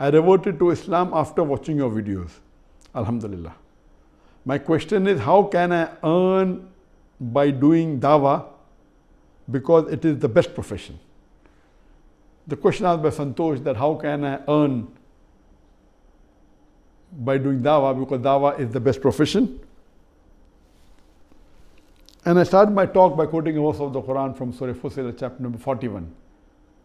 I reverted to Islam after watching your videos. Alhamdulillah. My question is, how can I earn by doing dawah, because it is the best profession? The question asked by Santosh, that how can I earn by doing dawah, because dawah is the best profession. And I started my talk by quoting a verse of the Quran from Surah Fussilat, chapter number 41,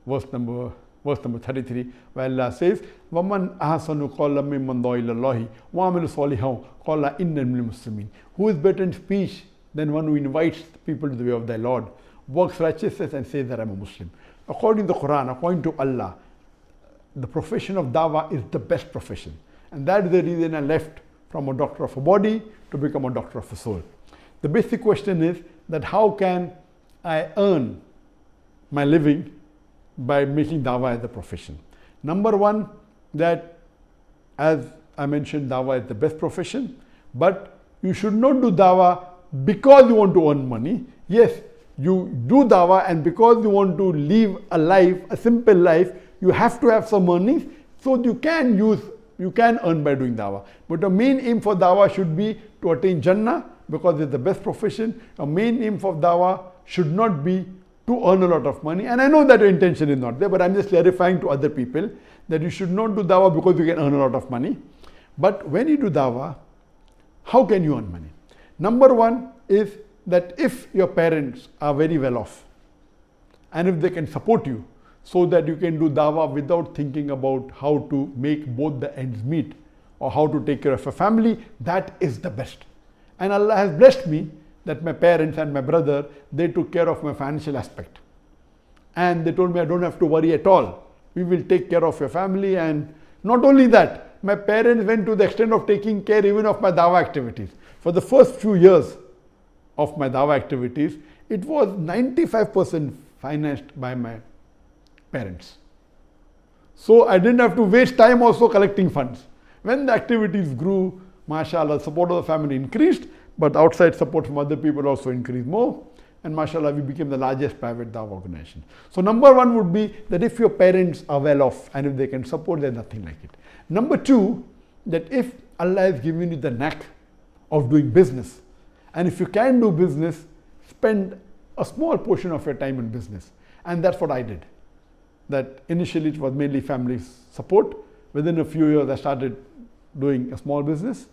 verse number 33, where Allah says, وَمَنْ أَحْسَنُ قَوْلًا مِمَّنْ دَعَا إِلَى اللَّهِ وَعَمِلَ صَالِحًا قَالَ إِنَّنِي مِنَ الْمُسْلِمِينَ. Who is better in speech than one who invites people to the way of thy Lord, works righteousness and says that I am a Muslim? According to the Quran, according to Allah, the profession of dawah is the best profession. And that is the reason I left from a doctor of a body to become a doctor of a soul. The basic question is that how can I earn my living by making dawah as a profession? Number one, that as I mentioned, dawah is the best profession, but you should not do dawah because you want to earn money. Yes, you do dawah, and because you want to live a life, a simple life, you have to have some earnings, so you can earn by doing dawah. But the main aim for dawah should be to attain Jannah, because it's the best profession. A main aim for dawah should not be to earn a lot of money. And I know that your intention is not there, but I'm just clarifying to other people that you should not do dawah because you can earn a lot of money. But when you do dawah, how can you earn money? Number one is that if your parents are very well off, and if they can support you so that you can do dawah without thinking about how to make both the ends meet or how to take care of a family, that is the best. And Allah has blessed me that my parents and my brother, they took care of my financial aspect. And they told me I don't have to worry at all. We will take care of your family. And not only that, my parents went to the extent of taking care even of my dawah activities. For the first few years of my dawah activities, it was 95% financed by my parents. So I didn't have to waste time also collecting funds. When the activities grew, mashallah, support of the family increased, but outside support from other people also increased more. And mashallah, we became the largest private dawah organization. So number one would be that if your parents are well off and if they can support, there's nothing like it. Number two, that if Allah has given you the knack of doing business, and if you can do business, spend a small portion of your time in business. And that's what I did. That initially it was mainly family support. Within a few years, I started doing a small business.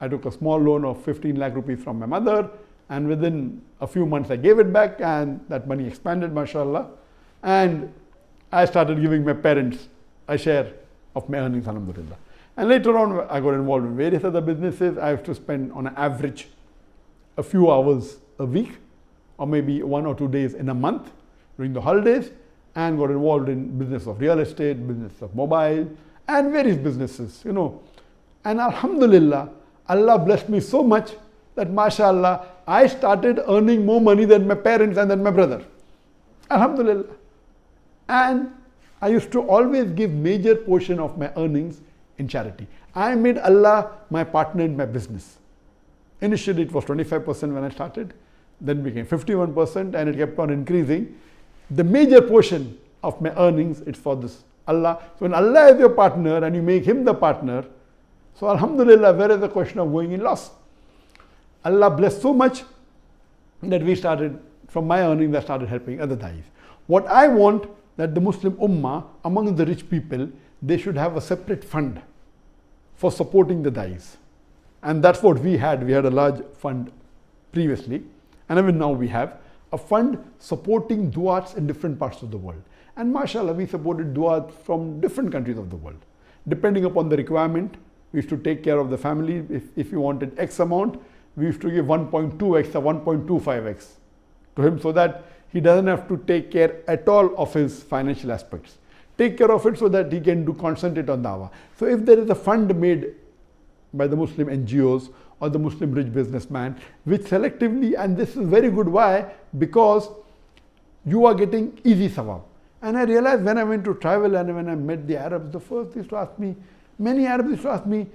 I took a small loan of 15 lakh rupees from my mother, and within a few months I gave it back, and that money expanded, mashallah. And I started giving my parents a share of my earnings, alhamdulillah. And later on, I got involved in various other businesses. I have to spend on an average a few hours a week, or maybe 1 or 2 days in a month during the holidays, and got involved in business of real estate, business of mobile, and various businesses, you know. And alhamdulillah, Allah blessed me so much that mashallah, I started earning more money than my parents and than my brother. Alhamdulillah. And I used to always give major portion of my earnings in charity. I made Allah my partner in my business. Initially it was 25% when I started, then became 51%, and it kept on increasing. The major portion of my earnings, it's for this Allah. So when Allah is your partner and you make Him the partner, so alhamdulillah, where is the question of going in loss? Allah blessed so much that we started, from my earnings, I started helping other da'is. What I want, that the Muslim Ummah, among the rich people, they should have a separate fund for supporting the da'is. And that's what we had. We had a large fund previously, and even now we have a fund supporting du'ats in different parts of the world. And mashallah, we supported du'ats from different countries of the world. Depending upon the requirement, we used to take care of the family. If you wanted X amount, we used to give 1.2x or 1.25x to him, so that he doesn't have to take care at all of his financial aspects. Take care of it so that he can concentrate on dawah. So if there is a fund made by the Muslim NGOs or the Muslim rich businessman, which selectively, and this is very good, why? Because you are getting easy sawab. And I realized when I went to travel and when I met the Arabs, the first they used to ask me, many Arabs used to ask me,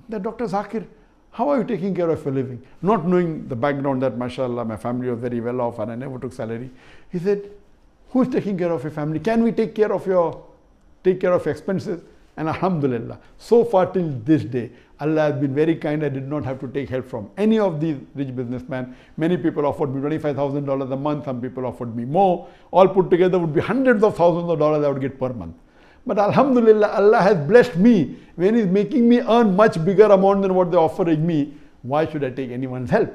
that Dr. Zakir, how are you taking care of your living? Not knowing the background that mashallah, my family was very well off and I never took salary. He said, who is taking care of your family? Can we take care of your expenses? And alhamdulillah, so far till this day, Allah has been very kind. I did not have to take help from any of these rich businessmen. Many people offered me $25,000 a month. Some people offered me more. All put together would be hundreds of thousands of dollars I would get per month. But alhamdulillah, Allah has blessed me. When He's making me earn much bigger amount than what they're offering me, why should I take anyone's help?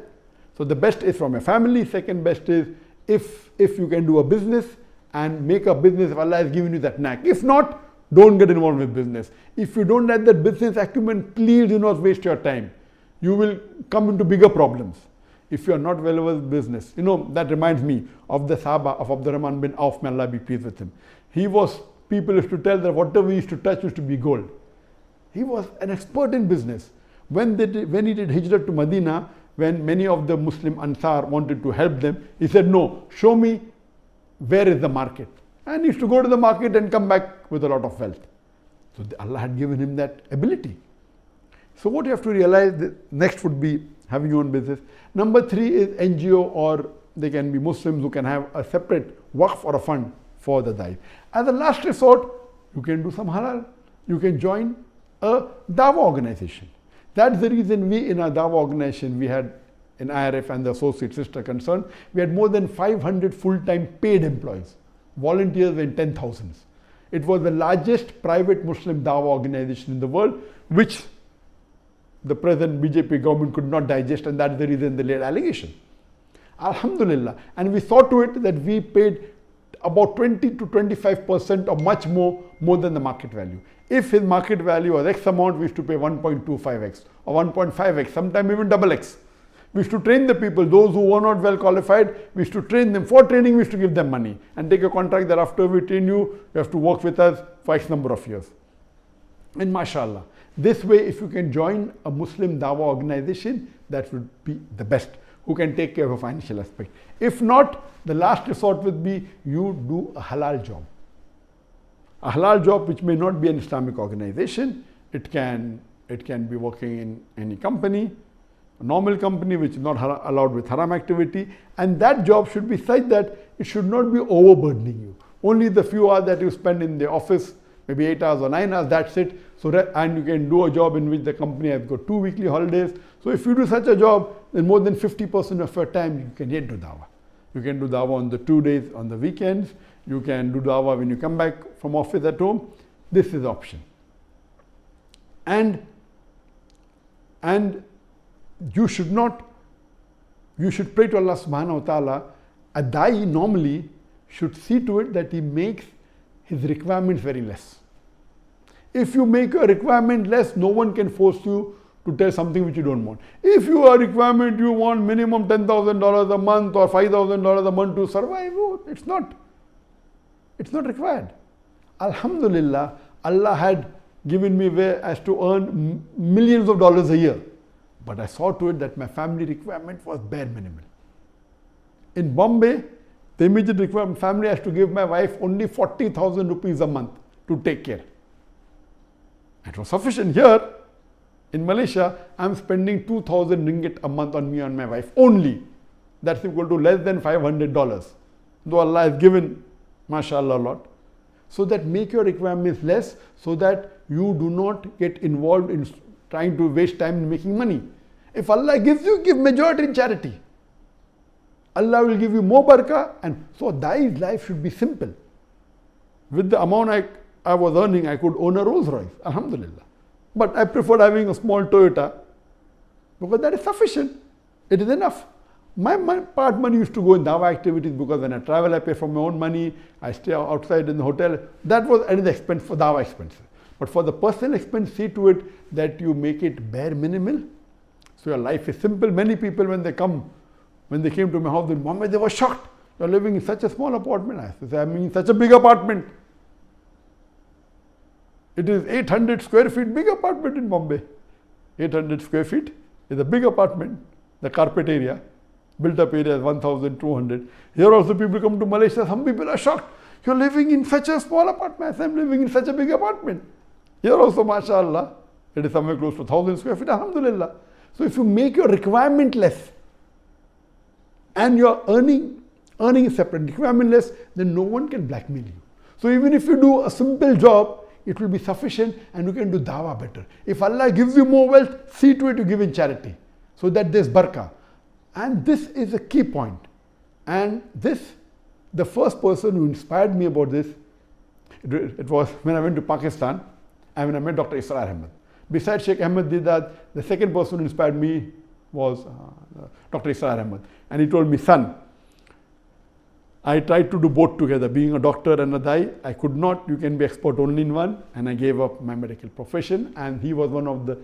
So the best is from your family. Second best is if you can do a business and make a business if Allah has given you that knack. If not, don't get involved with business. If you don't have that business acumen, please do not waste your time. You will come into bigger problems if you are not well with business. You know, that reminds me of the Sahaba of Abdurrahman bin Auf, may Allah be pleased with him. People used to tell that whatever he used to touch used to be gold. He was an expert in business. When he did hijrah to Medina, when many of the Muslim Ansar wanted to help them, he said, no, show me where is the market. And he used to go to the market and come back with a lot of wealth. So Allah had given him that ability. So what you have to realize, the next would be having your own business. Number 3 is NGO, or they can be Muslims who can have a separate waqf or a fund for the da'i. As a last resort, you can do some halal. You can join a dawah organization. That's the reason we in our dawah organization, we had in IRF and the associate sister concerned, we had more than 500 full-time paid employees. Volunteers were in 10,000s. It was the largest private Muslim dawah organization in the world, which the present BJP government could not digest, and that's the reason they laid allegation. Alhamdulillah. And we saw to it that we paid about 20 to 25% or much more than the market value. If his market value was X amount, we used to pay 1.25x or 1.5x, sometimes even double X. We used to train the people, those who were not well qualified, we used to train them. For training, we used to give them money and take a contract that after we train you, you have to work with us for X number of years. And mashallah, this way, if you can join a Muslim dawah organization, that would be the best, who can take care of a financial aspect. If not, the last resort would be you do a halal job. A halal job which may not be an Islamic organization. It can be working in any company, a normal company which is not allowed with haram activity, and that job should be such that it should not be overburdening you. Only the few hours that you spend in the office, maybe 8 hours or 9 hours, that's it. So and you can do a job in which the company has got 2 weekly holidays. So if you do such a job, then more than 50% of your time you can get to dawah. You can do dawah on the 2 days on the weekends. You can do dawah when you come back from office at home. This is the option. And you should pray to Allah subhanahu wa ta'ala. A da'i normally should see to it that he makes his requirements very less. If you make your requirement less, no one can force you to tell something which you don't want. If your requirement, you want minimum $10,000 a month or $5,000 a month to survive, it's not required. Alhamdulillah, Allah had given me way as to earn millions of dollars a year. But I saw to it that my family requirement was bare minimum. In Bombay, the immediate requirement, family has to give my wife only 40,000 rupees a month to take care. It was sufficient. Here in Malaysia, I'm spending 2,000 ringgit a month on me and my wife only. That's equal to less than $500. Though Allah has given, mashallah, a lot. So that make your requirements less so that you do not get involved in trying to waste time in making money. If Allah gives you, give majority in charity. Allah will give you more barakah, and so da'i's life should be simple. With the amount I was earning, I could own a Rolls Royce, alhamdulillah. But I preferred having a small Toyota because that is sufficient. It is enough. My part money used to go in dawah activities because when I travel, I pay for my own money. I stay outside in the hotel. That was another expense for dawah expenses. But for the personal expense, see to it that you make it bare minimal. So your life is simple. Many people, when they came to my house in Bombay, they were shocked. You're living in such a small apartment. I said, I'm in such a big apartment. It is 800 square feet, big apartment in Bombay. 800 square feet is a big apartment. The carpet area, built up area is 1,200. Here also people come to Malaysia, some people are shocked. You're living in such a small apartment. I said, I'm living in such a big apartment. Here also, mashallah, it is somewhere close to 1,000 square feet, alhamdulillah. So if you make your requirement less and your earning is separate, requirement less, then no one can blackmail you. So even if you do a simple job, it will be sufficient and you can do dawah better. If Allah gives you more wealth, see to it you give in charity, so that there's barakah. And this is a key point. And this, the first person who inspired me about this, it was when I went to Pakistan and when I met Dr. Israr Ahmed. Besides Sheikh Ahmed Didat, the second person who inspired me was Dr. Israr Ahmed. And he told me, son, I tried to do both together, being a doctor and a dai. I could not. You can be expert only in one. And I gave up my medical profession. And he was one of the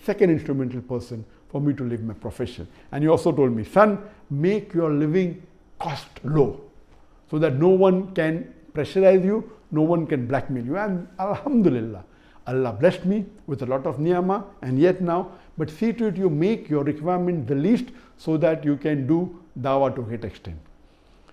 second instrumental person for me to leave my profession. And he also told me, son, make your living cost low so that no one can pressurize you, no one can blackmail you. And alhamdulillah, Allah blessed me with a lot of niyama and yet now, but see to it you make your requirement the least so that you can do dawah to a great extent.